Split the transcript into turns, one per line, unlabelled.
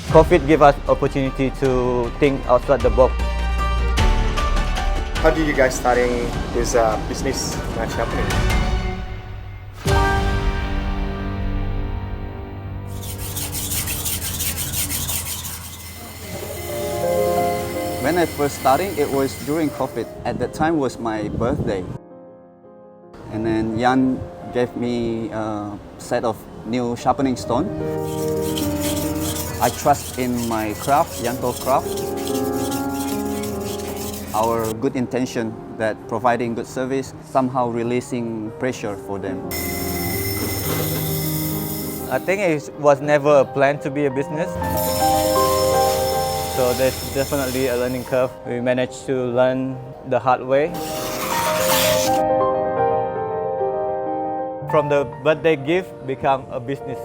COVID gave us opportunity to think outside the box.
How did you guys starting this business match happening?
When I first started, it was during COVID. At that time was my birthday. And then Jan gave me a set of new sharpening stone. I trust in my craft, Yanto craft. Our good intention that providing good service, somehow releasing pressure for them.
I think it was never a plan to be a business. So there's definitely a learning curve. We managed to learn the hard way. From the birthday gift become a business.